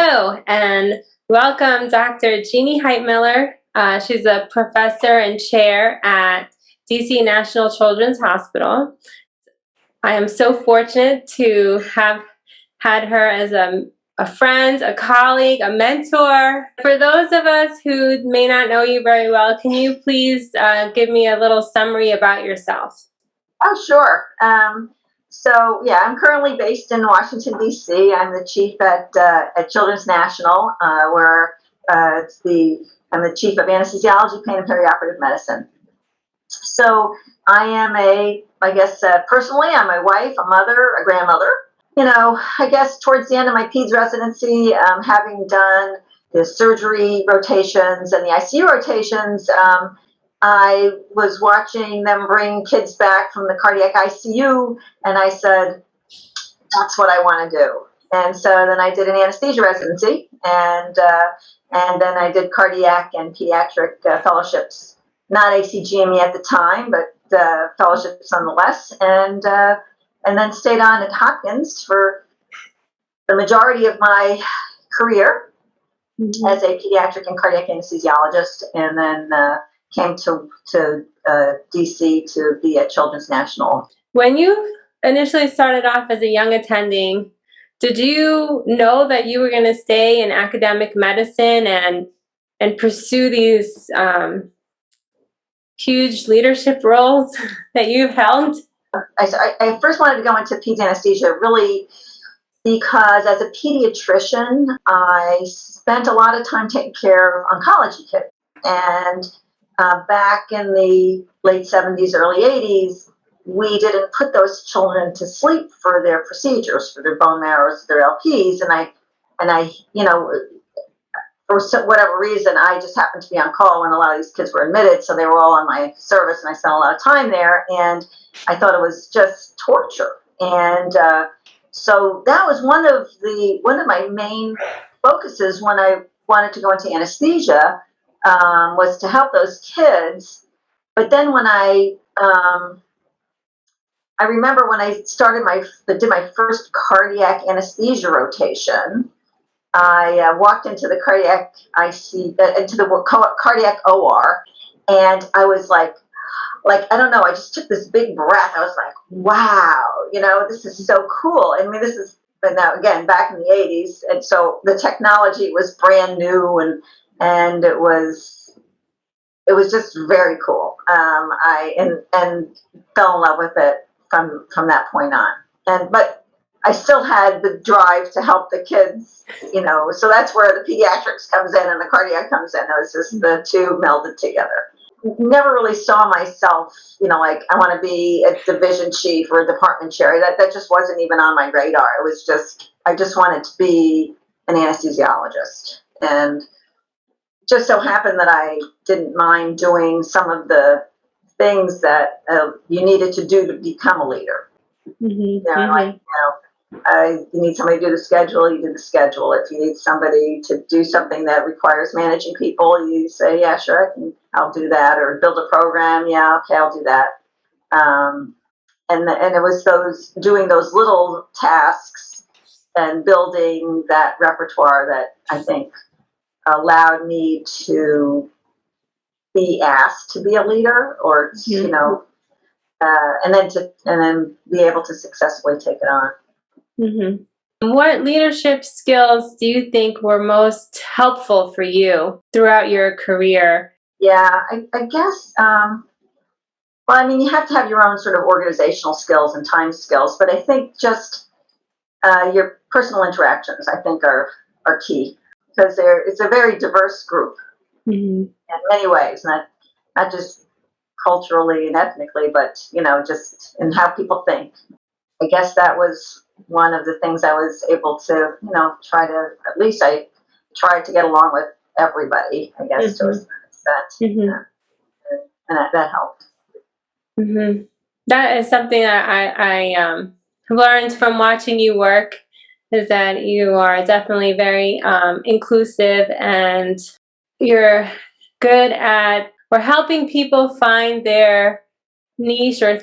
Hello, and welcome Dr. Genie Heitmiller. She's a professor and chair at DC National Children's Hospital. I am so fortunate to have had her as a friend, a colleague, a mentor. For those of us who may not know you very well, can you please give me a little summary about yourself? Oh, sure. I'm currently based in Washington, D.C. I'm the chief at Children's National, where I'm the chief of anesthesiology, pain, and perioperative medicine. So I am personally, I'm a wife, a mother, a grandmother. I guess towards the end of my peds residency, having done the surgery rotations and the ICU rotations, I was watching them bring kids back from the cardiac ICU, and I said, that's what I want to do. And so then I did an anesthesia residency, and then I did cardiac and pediatric fellowships, not ACGME at the time, but fellowships nonetheless, and then stayed on at Hopkins for the majority of my career as a pediatric and cardiac anesthesiologist, and then came to DC to be at Children's National. When you initially started off as a young attending, did you know that you were going to stay in academic medicine and pursue these huge leadership roles that you've held? I first wanted to go into peds anesthesia really because as a pediatrician, I spent a lot of time taking care of oncology kids. And back in the late 70s, early 80s, we didn't put those children to sleep for their procedures, for their bone marrows, their LPs. And I, for whatever reason, I just happened to be on call when a lot of these kids were admitted. So they were all on my service, and I spent a lot of time there. And I thought it was just torture. And so that was one of my main focuses when I wanted to go into anesthesia, was to help those kids. But then when I remember when I did my first cardiac anesthesia rotation, I walked into the cardiac into the cardiac OR, and I was like, I don't know, I just took this big breath. I was like, wow, this is so cool. I mean, but now again, back in the 80s, and so the technology was brand new, and it was just very cool. I fell in love with it from that point on. But I still had the drive to help the kids, so that's where the pediatrics comes in and the cardiac comes in. It was just the two melded together. Never really saw myself, like I want to be a division chief or a department chair. That just wasn't even on my radar. It was I just wanted to be an anesthesiologist. And just so happened that I didn't mind doing some of the things that you needed to do to become a leader. You need somebody to do the schedule, you do the schedule. If you need somebody to do something that requires managing people, you say, yeah, sure, I'll do that. Or build a program, yeah, okay, I'll do that. And it was doing those little tasks and building that repertoire that I think allowed me to be asked to be a leader, or and then be able to successfully take it on. Mm-hmm. What leadership skills do you think were most helpful for you throughout your career? Yeah, I guess, you have to have your own sort of organizational skills and time skills, but I think just your personal interactions, I think, are key, because it's a very diverse group in many ways, not just culturally and ethnically, but, just in how people think. I guess that was one of the things I was able to, at least I tried to get along with everybody, I guess, to a certain extent. And that helped. Mm-hmm. That is something that I learned from watching you work, is that you are definitely very inclusive, and you're good at helping people find their niche or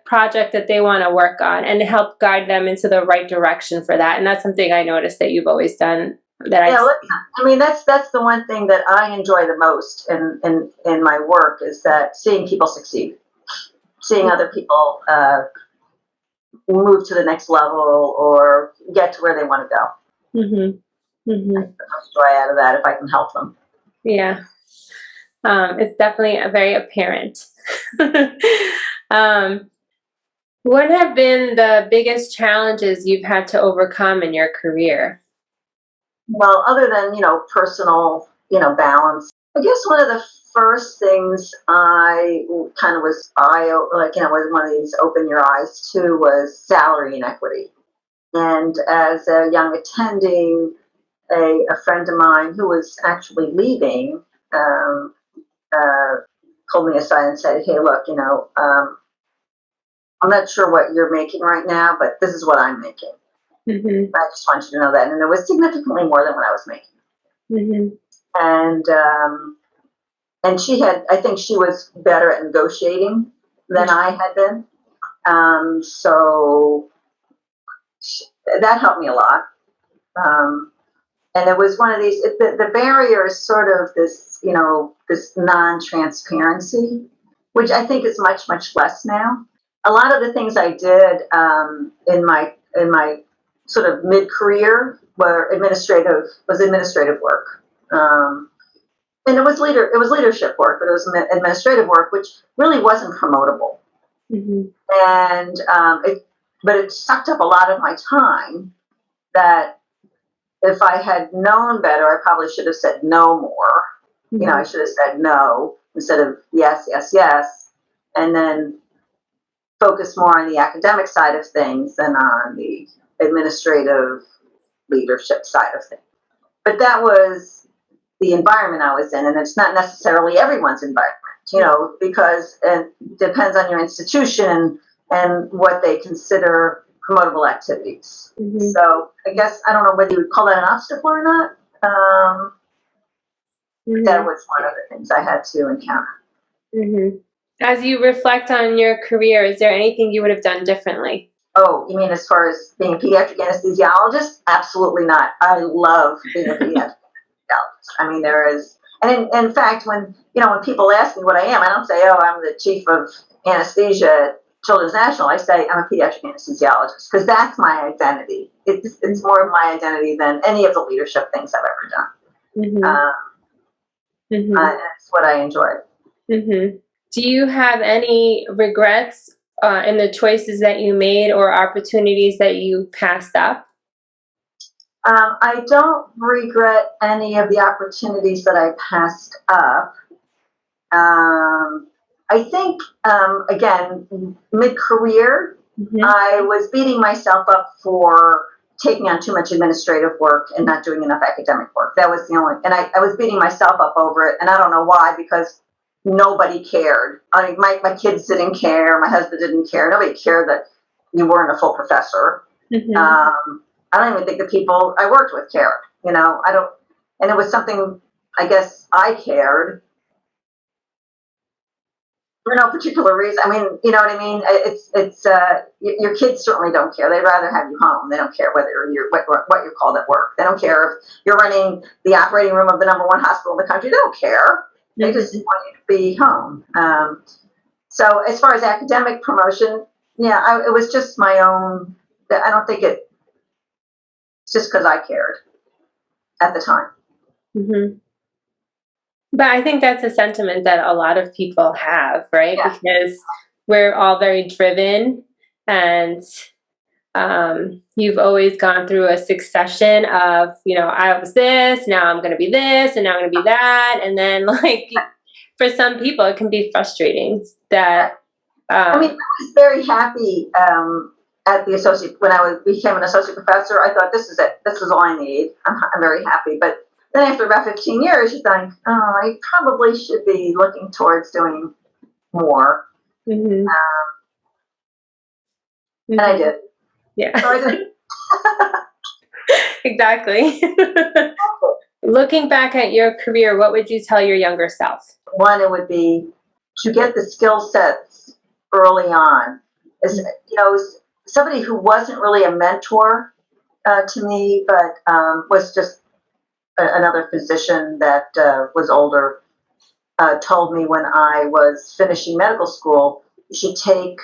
project that they want to work on, and help guide them into the right direction for that. And that's something I noticed that you've always done that I Yeah, see. I mean, that's the one thing that I enjoy the most in my work is that seeing people succeed, seeing other people move to the next level or get to where they want to go. I get the most joy out of that if I can help them. Yeah. It's definitely very apparent. What have been the biggest challenges you've had to overcome in your career? Well, other than, personal, balance, I guess one of the first things I kind of was was one of these open your eyes to was salary inequity. And as a young attending, a friend of mine who was actually leaving uh, pulled me aside and said, "Hey, look, I'm not sure what you're making right now, but this is what I'm making. Mm-hmm. I just want you to know that." And it was significantly more than what I was making. Mm-hmm. And she had, I think she was better at negotiating than I had been. So that helped me a lot. And it was one of these, the barrier is sort of this, this non-transparency, which I think is much, much less now. A lot of the things I did in my sort of mid-career was administrative work. And it was leadership work, but it was administrative work, which really wasn't promotable. Mm-hmm. And but it sucked up a lot of my time that if I had known better, I probably should have said no more. Mm-hmm. I should have said no instead of yes, yes, yes, and then focus more on the academic side of things than on the administrative leadership side of things. But that was the environment I was in, and it's not necessarily everyone's environment, because it depends on your institution and what they consider promotable activities. Mm-hmm. So I guess I don't know whether you would call that an obstacle or not. That was one of the things I had to encounter. Mm-hmm. As you reflect on your career, is there anything you would have done differently? Oh, you mean as far as being a pediatric anesthesiologist? Absolutely not. I love being a pediatric anesthesiologist. I mean, there is, and in fact, when people ask me what I am, I don't say, "Oh, I'm the chief of anesthesia at Children's National." I say I'm a pediatric anesthesiologist because that's my identity. It's more of my identity than any of the leadership things I've ever done. Mm-hmm. That's what I enjoy. Mm-hmm. Do you have any regrets in the choices that you made or opportunities that you passed up? I don't regret any of the opportunities that I passed up. I think, again, mid-career, I was beating myself up for taking on too much administrative work and not doing enough academic work. That was the only, and I was beating myself up over it, and I don't know why, because nobody cared. I mean, my kids didn't care, my husband didn't care, nobody cared that you weren't a full professor. I don't even think the people I worked with cared, I don't, and it was something, I guess I cared for no particular reason. I mean, you know what I mean? It's your kids certainly don't care. They'd rather have you home. They don't care whether what you're called at work. They don't care if you're running the operating room of the #1 hospital in the country. They don't care. They just want you to be home. So as far as academic promotion, yeah, it was just my own. I don't think it's just because I cared at the time. Mm-hmm. But I think that's a sentiment that a lot of people have, right? Yeah. Because we're all very driven, and you've always gone through a succession of, I was this, now I'm going to be this, and now I'm going to be that. And then, for some people, it can be frustrating that. I mean, I was very happy at the associate, when I became an associate professor. I thought, this is it. This is all I need. I'm very happy. But then after about 15 years, you think, oh, I probably should be looking towards doing more. Mm-hmm. And I did. Yeah. So I did. Exactly. Looking back at your career, what would you tell your younger self? One, it would be to get the skill sets early on. As somebody who wasn't really a mentor to me, but was just another physician that was older told me when I was finishing medical school, you should take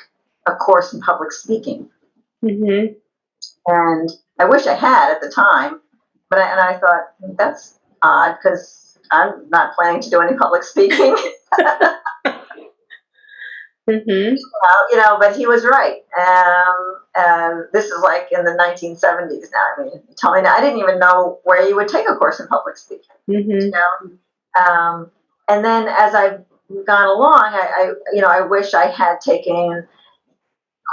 a course in public speaking. Mm-hmm. And I wish I had at the time, but I thought that's odd because I'm not planning to do any public speaking. Mm-hmm. But he was right. This is like in the 1970s now. I mean, you tell me now, I didn't even know where you would take a course in public speaking. Mm-hmm. And then as I've gone along, I wish I had taken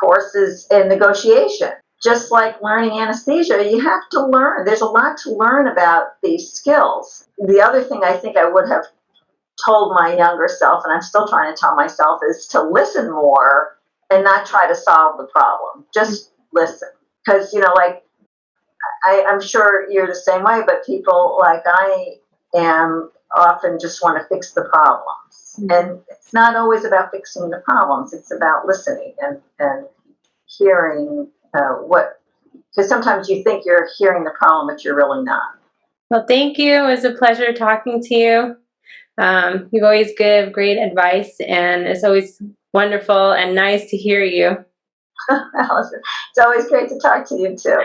courses in negotiation. Just like learning anesthesia, you have to learn. There's a lot to learn about these skills. The other thing I think I would have told my younger self, and I'm still trying to tell myself, is to listen more and not try to solve the problem. Just listen. Because, I'm sure you're the same way, but people like I am often just want to fix the problems. Mm-hmm. And it's not always about fixing the problems. It's about listening and hearing because sometimes you think you're hearing the problem, but you're really not. Well, thank you. It was a pleasure talking to you. You always give great advice, and it's always wonderful and nice to hear you. Allison, it's always great to talk to you too.